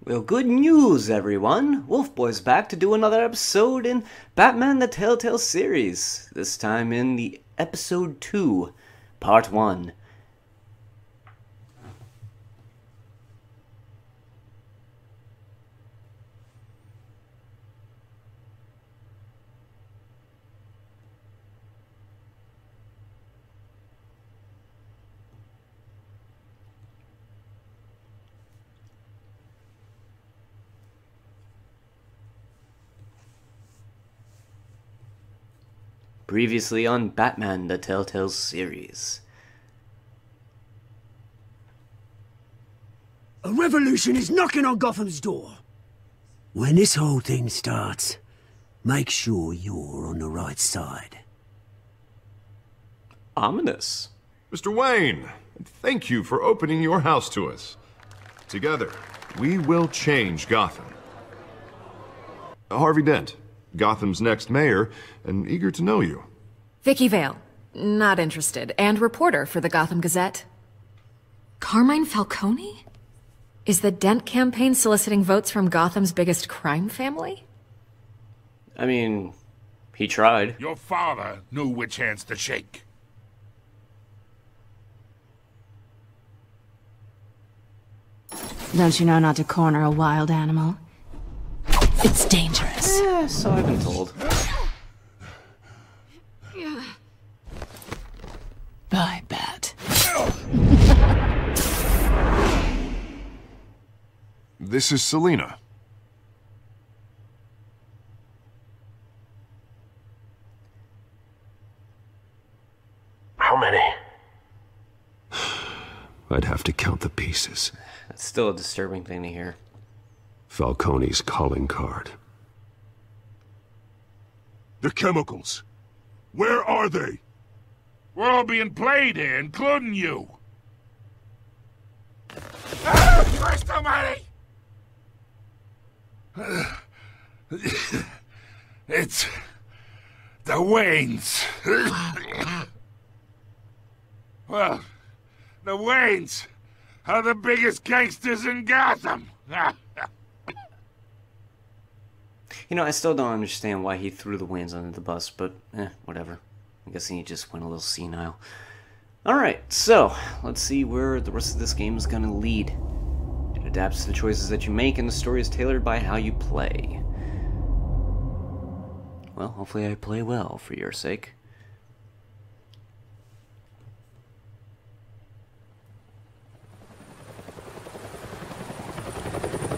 Well, good news, everyone! Wulfboi's back to do another episode in Batman the TellTale Series. This time in the Episode 2, Part 1. Previously on Batman the TellTale Series. A revolution is knocking on Gotham's door. When this whole thing starts, make sure you're on the right side. Ominous. Mr. Wayne, thank you for opening your house to us. Together, we will change Gotham. Harvey Dent, Gotham's next mayor, and eager to know you. Vicky Vale, not interested, and reporter for the Gotham Gazette. Carmine Falcone? Is the Dent campaign soliciting votes from Gotham's biggest crime family? I mean, he tried. Your father knew which hands to shake. Don't you know not to corner a wild animal? It's dangerous. So I've been told. Bye, Bat. This is Selina. How many? I'd have to count the pieces. That's still a disturbing thing to hear. Falcone's calling card. The chemicals. Where are they? We're all being played here, including you. Ah, Christ almighty! It's the Waynes. Well, the Waynes are the biggest gangsters in Gotham. You know, I still don't understand why he threw the Waynes under the bus, but whatever. I'm guessing he just went a little senile. Alright, so, let's see where the rest of this game is going to lead. It adapts to the choices that you make, and the story is tailored by how you play. Well, hopefully I play well, for your sake.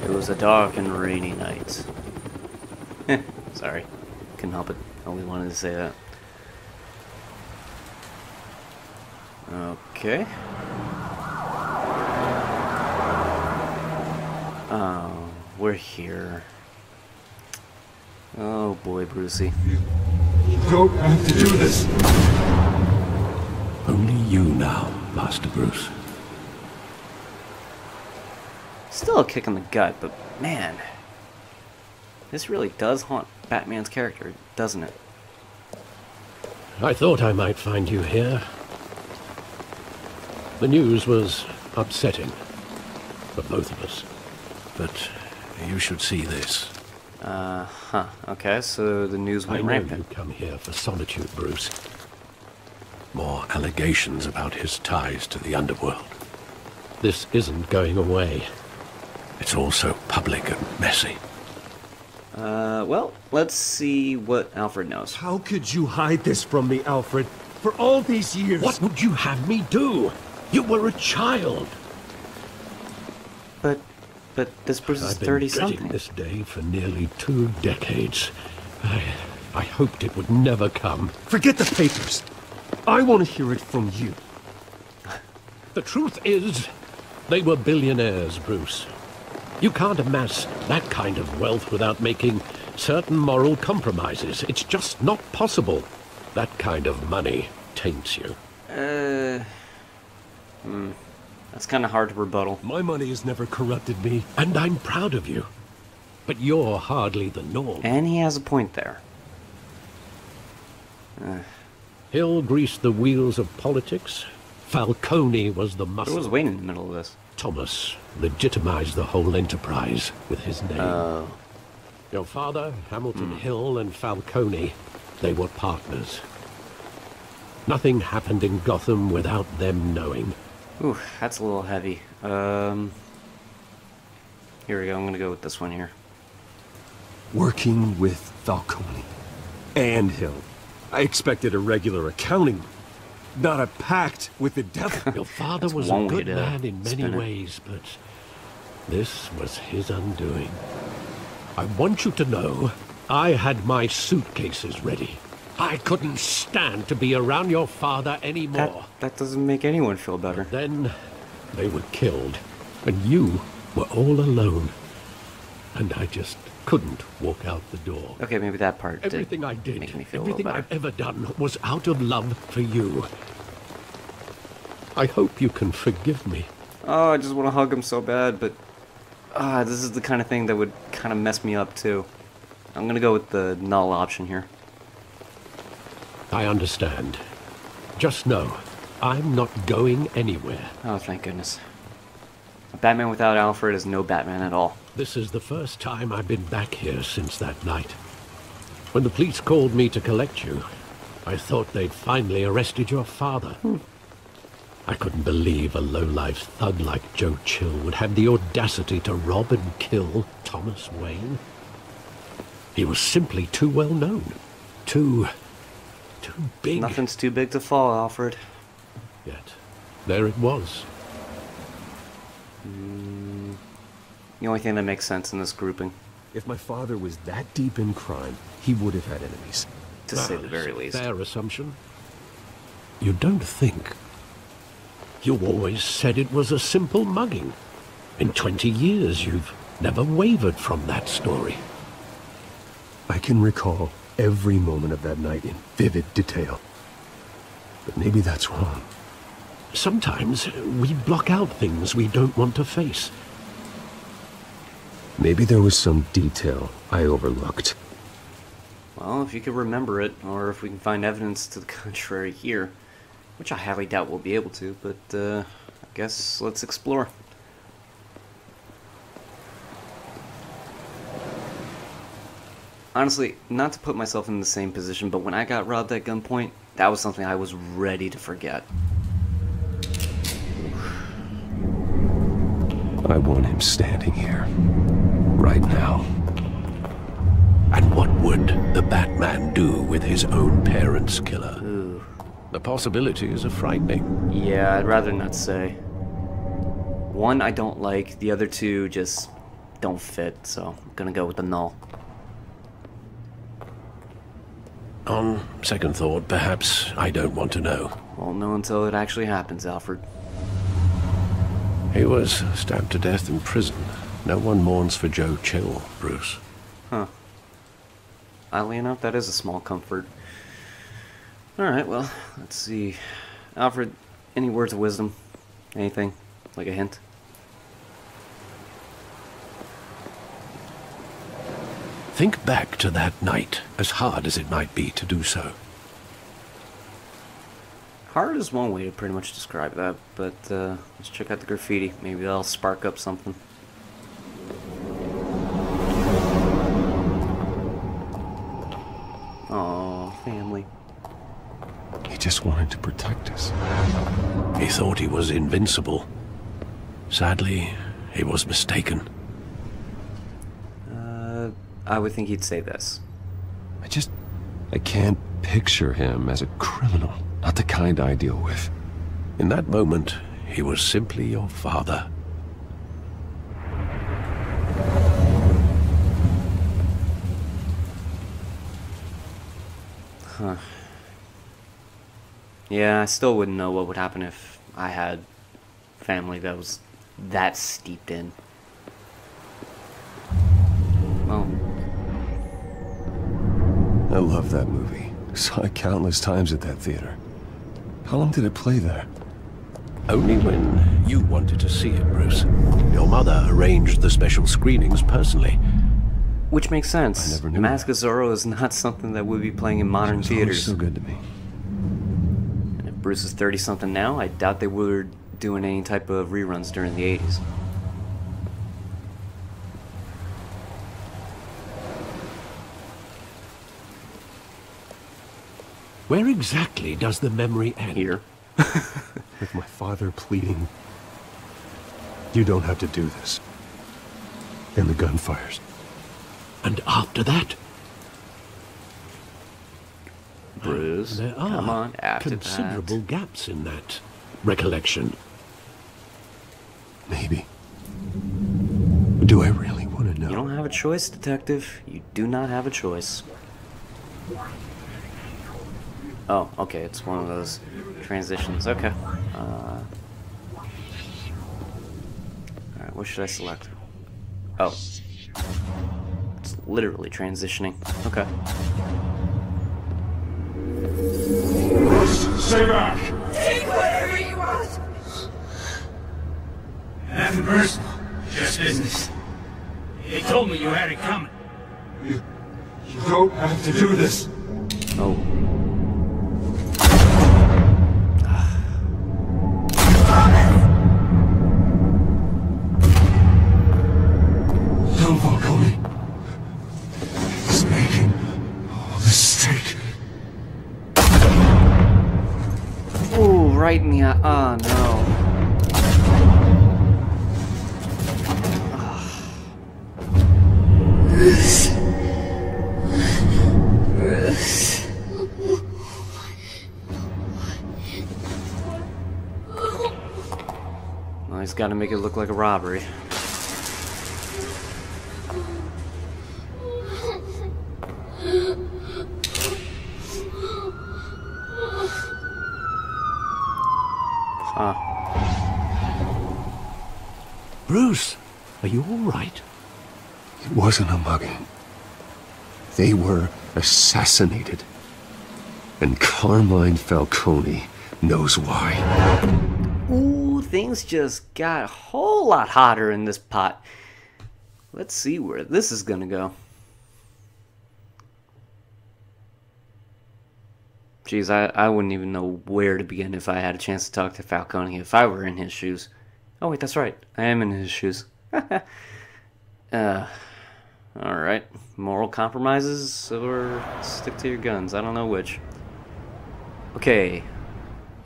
It was a dark and rainy night. Sorry. Couldn't help it. I always wanted to say that. Okay. Oh, we're here. Oh boy, Brucey. You don't have to do this. Only you now, Master Bruce. Still a kick in the gut, but man, this really does haunt Batman's character, doesn't it? I thought I might find you here. The news was upsetting for both of us. But you should see this. Okay, so the news went I know rampant. you come here for solitude, Bruce. More allegations about his ties to the underworld. This isn't going away. It's all so public and messy. Well, let's see what Alfred knows. How could you hide this from me, Alfred? For all these years... What would you have me do? You were a child. But this Bruce is I've been dreading 30-something. this day for nearly 2 decades. I hoped it would never come. Forget the papers. I want to hear it from you. The truth is, they were billionaires, Bruce. You can't amass that kind of wealth without making certain moral compromises. It's just not possible. That kind of money taints you. That's kind of hard to rebuttal. My money has never corrupted me. And I'm proud of you. But you're hardly the norm. And he has a point there. Hill greased the wheels of politics. Falcone was the muscle. Who was Wayne in the middle of this? Thomas legitimized the whole enterprise with his name. Your father, Hamilton Hill, and Falcone, they were partners. Nothing happened in Gotham without them knowing. Ooh, that's a little heavy. Here we go. I'm gonna go with this one here. Working with Falcone and Hill. I expected a regular accounting, not a pact with the devil. Your father was a good man in many ways, but this was his undoing. I want you to know, I had my suitcases ready. I couldn't stand to be around your father anymore. That doesn't make anyone feel better. But then they were killed, and you were all alone. And I just couldn't walk out the door. Okay, maybe that part Everything I did, make me feel everything a little I've ever done was out of love for you. I hope you can forgive me. Oh, I just want to hug him so bad, but this is the kind of thing that would kind of mess me up too. I'm gonna go with the null option here. I understand. Just know, I'm not going anywhere. Oh, thank goodness. A Batman without Alfred is no Batman at all. This is the first time I've been back here since that night. When the police called me to collect you, I thought they'd finally arrested your father. I couldn't believe a low-life thug like Joe Chill would have the audacity to rob and kill Thomas Wayne. He was simply too well known. Too big. Nothing's too big to fall, Alfred. Yet, there it was. The only thing that makes sense in this grouping. If my father was that deep in crime, he would have had enemies. To say the very least. Fair assumption. You don't think. You always said it was a simple mugging. In 20 years, you've never wavered from that story. I can recall every moment of that night in vivid detail. But maybe that's wrong. Sometimes we block out things we don't want to face. Maybe there was some detail I overlooked. Well, if you could remember it, or if we can find evidence to the contrary here, which I highly doubt we'll be able to, but I guess let's explore. Honestly, not to put myself in the same position, but when I got robbed at gunpoint, that was something I was ready to forget. I want him standing here, right now. And what would the Batman do with his own parents' killer? Ooh. The possibilities are frightening. Yeah, I'd rather not say. One, I don't like. The other two just don't fit, so I'm gonna go with the null. On second thought, perhaps I don't want to know. Won't know until it actually happens, Alfred. He was stabbed to death in prison. No one mourns for Joe Chill, Bruce. Huh. Oddly enough, that is a small comfort. Alright, well, let's see. Alfred, any words of wisdom? Anything? Like a hint? Think back to that night, as hard as it might be to do so. Hard is one way to pretty much describe that, but let's check out the graffiti. Maybe that'll spark up something. Aw, family. He just wanted to protect us. He thought he was invincible. Sadly, he was mistaken. I would think he'd say this. I can't picture him as a criminal. Not the kind I deal with. In that moment, he was simply your father. Huh. Yeah, I still wouldn't know what would happen if I had family that was that steeped in. Well, I love that movie. Saw it countless times at that theater. How long did it play there? Only when you wanted to see it, Bruce. Your mother arranged the special screenings personally. which makes sense. I never knew Mask of Zorro is not something that would be playing in modern theaters. So good to me. And if Bruce is 30-something now, I doubt they would doing any type of reruns during the 80s. Where exactly does the memory end? Here. With my father pleading, "You don't have to do this." And the gunfires. And after that? Bruce, There are come on, after considerable gaps in that recollection. Maybe. But do I really want to know? You don't have a choice, detective. You do not have a choice. Oh, okay, it's one of those transitions. Okay. Alright, what should I select? Oh. It's literally transitioning. Okay. Stay back! Take whatever you want! Nothing personal, just business. They told me you had it coming. You don't have to do this. Oh. No, Falcone. He's making a mistake. Ooh, right in the eye. Oh, no. Bruce. Bruce. Well, he's got to make it look like a robbery. Huh. Bruce, are you all right? It wasn't a mugging. They were assassinated. And Carmine Falcone knows why. Ooh, things just got a whole lot hotter in this pot. Let's see where this is gonna go. Jeez, I wouldn't even know where to begin if I had a chance to talk to Falcone if I were in his shoes. Oh wait, that's right. I am in his shoes. Alright. Moral compromises or stick to your guns. I don't know which. Okay.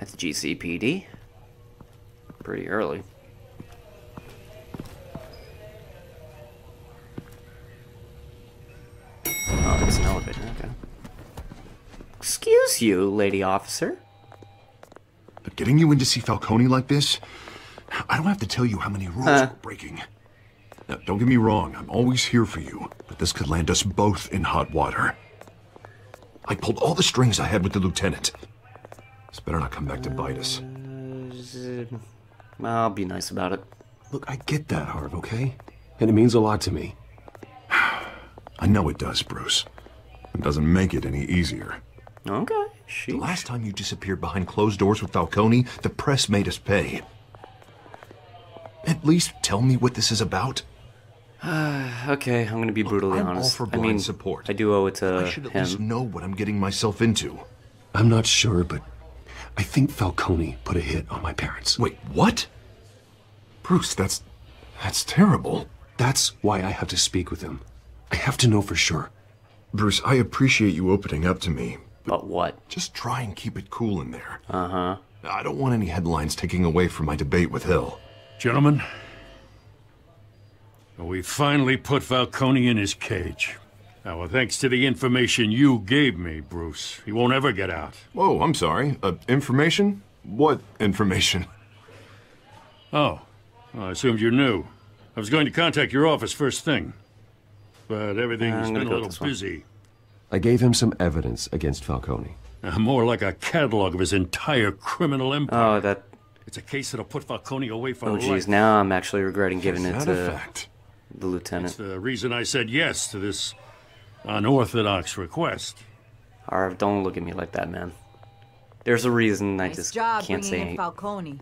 At the GCPD. Pretty early. Oh, it's an elevator. Okay. Excuse you, lady officer. But getting you in to see Falcone like this, I don't have to tell you how many rules we're breaking. Now, don't get me wrong, I'm always here for you, but this could land us both in hot water. I pulled all the strings I had with the lieutenant. This better not come back to bite us. I'll be nice about it. Look, I get that, Harv, okay? And it means a lot to me. I know it does, Bruce. It doesn't make it any easier. Okay, The last time you disappeared behind closed doors with Falcone, the press made us pay. At least tell me what this is about. Okay, I'm gonna be brutally honest. I'm all for blind support. I do owe it to I should at least him. know what I'm getting myself into. I'm not sure, but I think Falcone put a hit on my parents. Wait, what? Bruce, that's terrible. That's why I have to speak with him. I have to know for sure. Bruce, I appreciate you opening up to me. But what? Just try and keep it cool in there. Uh-huh. I don't want any headlines taking away from my debate with Hill. Gentlemen, we finally put Falcone in his cage. Now, thanks to the information you gave me, Bruce, he won't ever get out. Whoa, I'm sorry. Information? What information? Oh, well, I assumed you knew. I was going to contact your office first thing, but everything's been a little busy. I gave him some evidence against Falcone. More like a catalog of his entire criminal empire. Oh, that... It's a case that'll put Falcone away for Oh, life. geez, now I'm actually regretting giving it to the lieutenant. That's the reason I said yes to this unorthodox request. Harv, don't look at me like that, man. There's a reason I just job can't say bringing in anything. Falcone.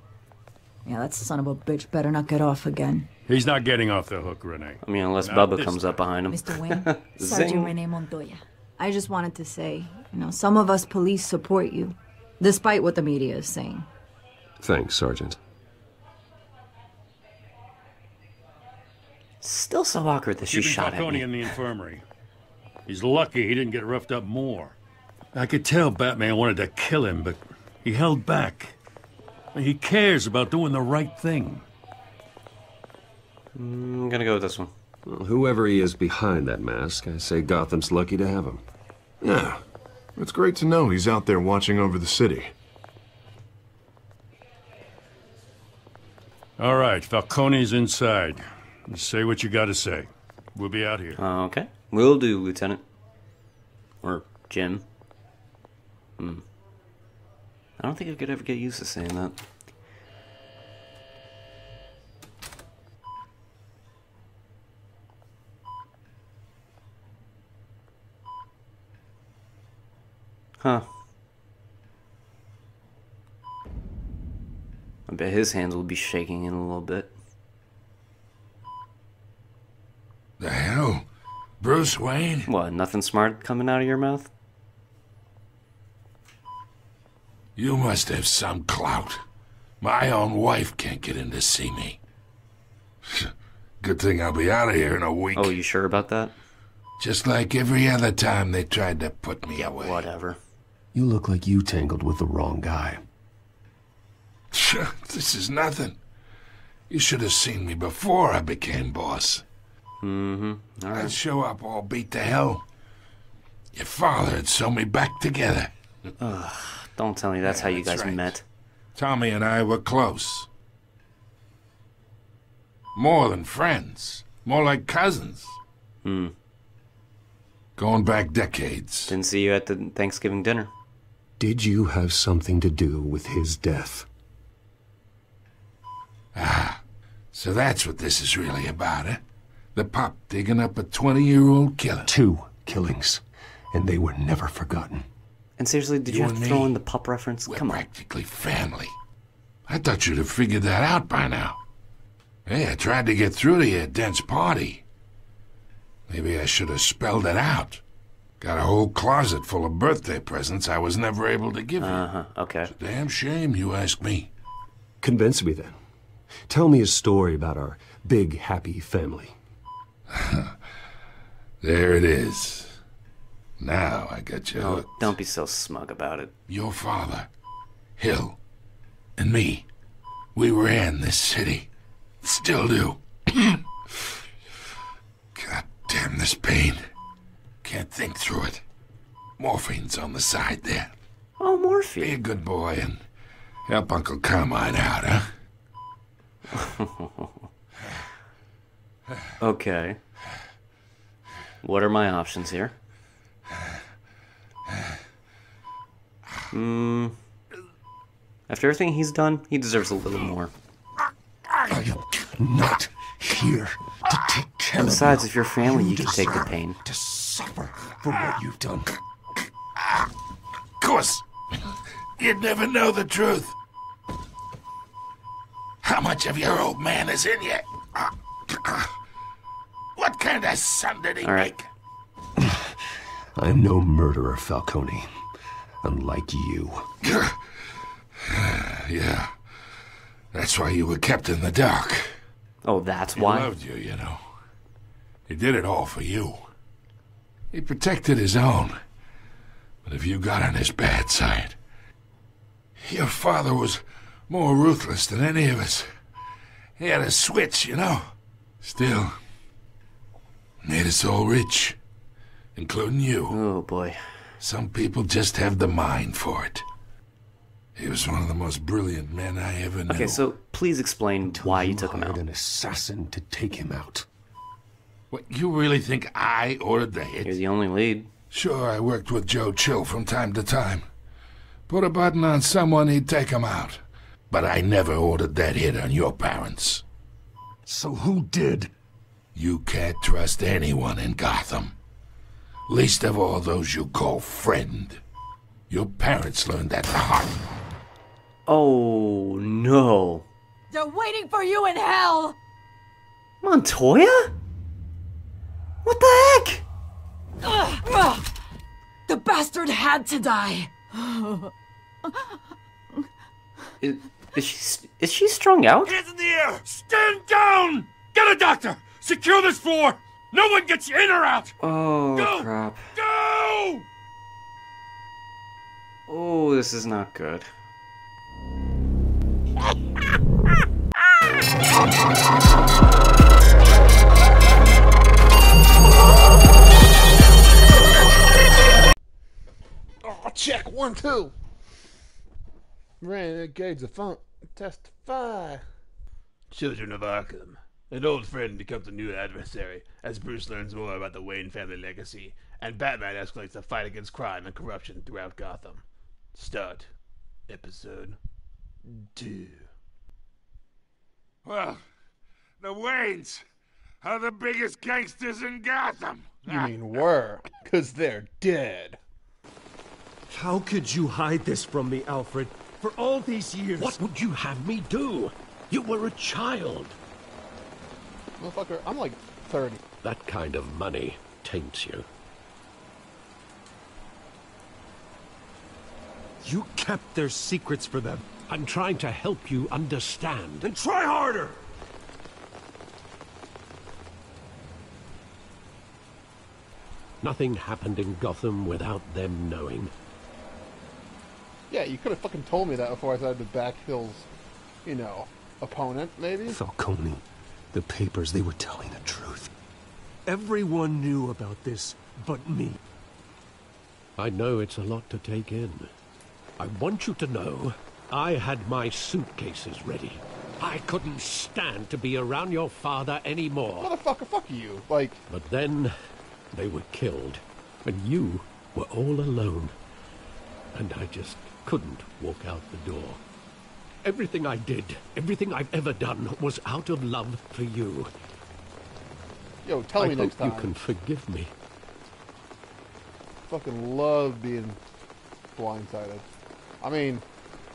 Yeah, that son of a bitch better not get off again. He's not getting off the hook, Renee. I mean, unless Not Bubba this comes up behind him. Mr. Wayne, Zing. Sergeant Renee Montoya. I just wanted to say, some of us police support you, despite what the media is saying. Thanks, Sergeant. Still so awkward that she shot at Falcone me. in the infirmary. He's lucky he didn't get roughed up more. I could tell Batman wanted to kill him, but he held back. He cares about doing the right thing. I'm gonna go with this one. Well, whoever he is behind that mask, I say Gotham's lucky to have him. Yeah, it's great to know he's out there watching over the city. All right, Falcone's inside. Say what you gotta say. We'll be out here. Okay. Will do, Lieutenant. Or Jim. I don't think I could ever get used to saying that. Huh. I bet his hands will be shaking in a little bit. The hell? Bruce Wayne? What, nothing smart coming out of your mouth? You must have some clout. My own wife can't get in to see me. Good thing I'll be out of here in a week. Oh, you sure about that? Just like every other time they tried to put me away. Whatever. You look like you tangled with the wrong guy. This is nothing. You should have seen me before I became boss. All right. I'd show up all beat to hell. Your father had sewn me back together. Don't tell me that's how you guys right. met. Tommy and I were close. More than friends. More like cousins. Going back decades. Didn't see you at the Thanksgiving dinner. Did you have something to do with his death? So that's what this is really about, eh? The pup digging up a 20-year-old killer. 2 killings, and they were never forgotten. And seriously, did you have to throw in the pup reference? We're Come on. practically family. I thought you'd have figured that out by now. Hey, I tried to get through to your dense party. Maybe I should have spelled it out. Got a whole closet full of birthday presents I was never able to give you. Okay. It's a damn shame, you ask me. Convince me then. Tell me a story about our big, happy family. There it is. Now I got you hooked. Don't be so smug about it. Your father, Hill, and me, we ran this city. Still do. God damn this pain. Can't think through it. Morphine's on the side there. Oh, morphine. Be a good boy and help Uncle Carmine out, huh? Okay. What are my options here? After everything he's done, he deserves a little more. I am not here to take care And besides, if you're family, you can take the pain. to suffer for what you've done. Of course. You'd never know the truth. How much of your old man is in you? What kind of son did he make? I am no murderer, Falcone. Unlike you. Yeah. That's why you were kept in the dark. Oh, that's why? He loved you, you know. He did it all for you. He protected his own. But if you got on his bad side, your father was more ruthless than any of us. He had a switch, you know. Still, made us all rich, including you. Oh, boy. Some people just have the mind for it. He was one of the most brilliant men I ever knew. Okay, so please explain why you took him out. An assassin to take him out. What, you really think I ordered the hit? You're the only lead. Sure, I worked with Joe Chill from time to time. Put a button on someone, he'd take him out. But I never ordered that hit on your parents. So who did? You can't trust anyone in Gotham. Least of all those you call friend. Your parents learned that the hard. Oh, no. They're waiting for you in hell! Montoya? What the heck? The bastard had to die! Is she strung out? Hands in the air! Stand down! Get a doctor! Secure this floor! No one gets in or out! Oh, Go! crap. Go! Oh, this is not good. Oh, check 1, 2. Ran engage the funk. Testify. Children of Arkham. An old friend becomes a new adversary as Bruce learns more about the Wayne family legacy, and Batman escalates the fight against crime and corruption throughout Gotham. Start episode 2. Well, the Waynes are the biggest gangsters in Gotham. You mean were, 'cause they're dead. How could you hide this from me, Alfred? For all these years... What would you have me do? You were a child. Motherfucker, I'm like 30. That kind of money taints you. You kept their secrets for them. I'm trying to help you understand. Then try harder! Nothing happened in Gotham without them knowing. Yeah, you could have fucking told me that before I started to back Hill's, you know, opponent, maybe? Falcone, the papers, they were telling the truth. Everyone knew about this but me. I know it's a lot to take in. I want you to know I had my suitcases ready. I couldn't stand to be around your father anymore. Motherfucker, fuck you. Like... But then they were killed, and you were all alone. And I just couldn't walk out the door. Everything I did, everything I've ever done, was out of love for you. Yo, tell me next time. I hope you can forgive me. Fucking love being blindsided. I mean,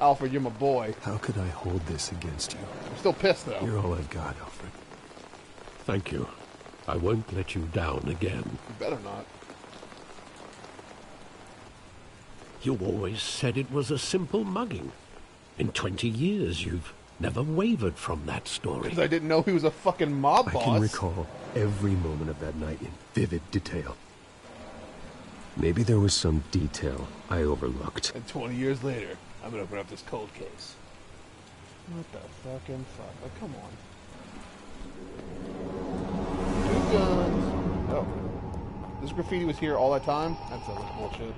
Alfred, you're my boy. How could I hold this against you? I'm still pissed, though. You're all I've got, Alfred. Thank you. I won't let you down again. You better not. You always said it was a simple mugging. In 20 years, you've never wavered from that story. Because I didn't know he was a fucking mob boss. I can recall every moment of that night in vivid detail. Maybe there was some detail I overlooked. And 20 years later, I'm gonna open up this cold case. What the fucking fuck? Like, come on. 2 guns. Oh. This graffiti was here all that time? That sounds like bullshit.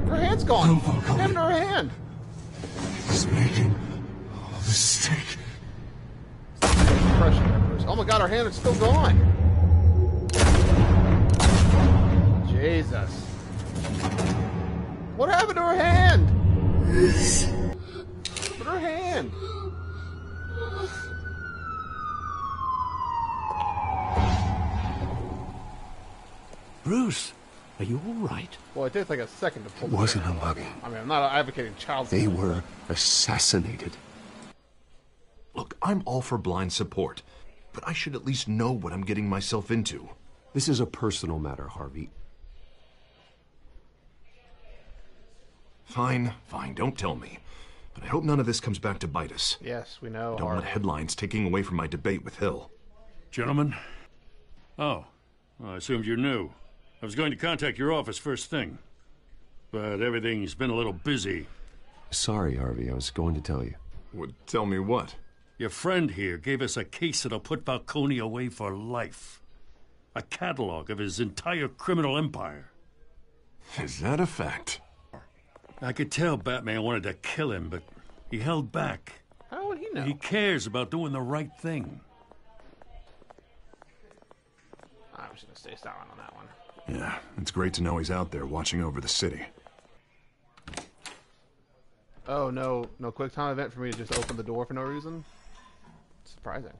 Her hand's gone. Her hand in her hand. He's making a mistake. Oh my god, her hand is still gone. Jesus. What happened to her hand? But her hand. Bruce, are you all right? Well, it takes like a second to pull. It wasn't a mugging. I mean, I'm not advocating child They support. were assassinated. Look, I'm all for blind support, but I should at least know what I'm getting myself into. This is a personal matter, Harvey. Fine, don't tell me. But I hope none of this comes back to bite us. Yes, we know. I don't want headlines taking away from my debate with Hill. Gentlemen? Oh, well, I assumed you're new. I was going to contact your office first thing, but everything's been a little busy. Sorry, Harvey, I was going to tell you. Would tell me what? Your friend here gave us a case that'll put Falcone away for life. A catalog of his entire criminal empire. Is that a fact? I could tell Batman wanted to kill him, but he held back. How would he know? He cares about doing the right thing. I'm just gonna stay silent on that one. Yeah, it's great to know he's out there watching over the city. Oh, no quick time event for me to just open the door for no reason? Surprising.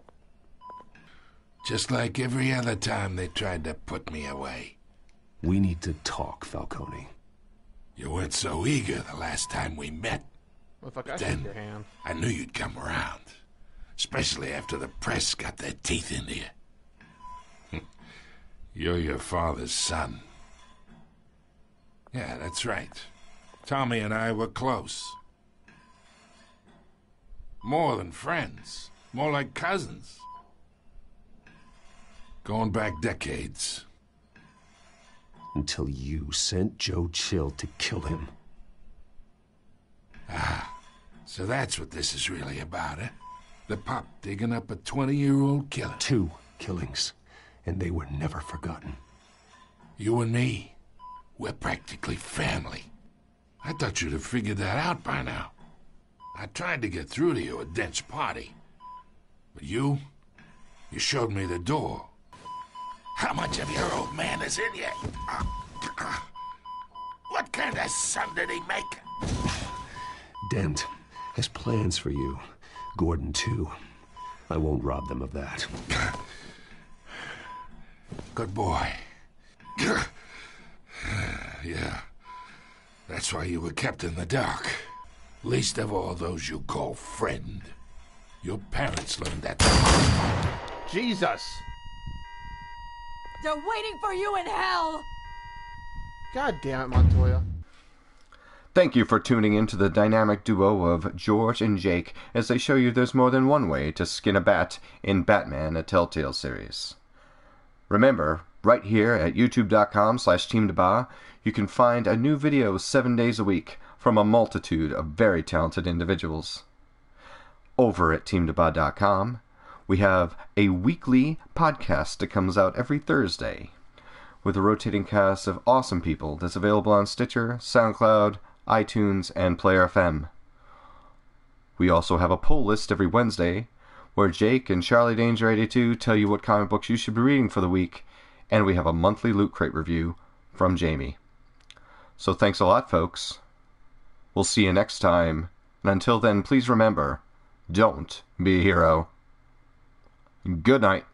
Just like every other time they tried to put me away. We need to talk, Falcone. You weren't so eager the last time we met. Well, fuck, I Then shake your hand. I knew you'd come around. Especially after the press got their teeth into you. You're your father's son. Yeah, that's right. Tommy and I were close. More than friends. More like cousins. Going back decades. Until you sent Joe Chill to kill him. Ah, so that's what this is really about, eh? The pop digging up a 20-year-old killer. 2 killings, and they were never forgotten. You and me, we're practically family. I thought you'd have figured that out by now. I tried to get through to you at Dent's party. But you showed me the door. How much of your old man is in you? What kind of son did he make? Dent has plans for you. Gordon, too. I won't rob them of that. Good boy. Yeah. That's why you were kept in the dark. Least of all those you call friend. Your parents learned that. Jesus! They're waiting for you in hell! God damn it, Montoya. Thank you for tuning in to the dynamic duo of George and Jake as they show you there's more than one way to skin a bat in Batman, a TellTale Series. Remember, right here at youtube.com/Team DBAH, you can find a new video 7 days a week from a multitude of very talented individuals. Over at teamdbah.com, we have a weekly podcast that comes out every Thursday with a rotating cast of awesome people that's available on Stitcher, SoundCloud, iTunes, and Player FM. We also have a poll list every Wednesday where Jake and Charlie Danger 82 tell you what comic books you should be reading for the week, and we have a monthly Loot Crate review from Jamie. So thanks a lot, folks. We'll see you next time, and until then, please remember, don't be a hero. Good night.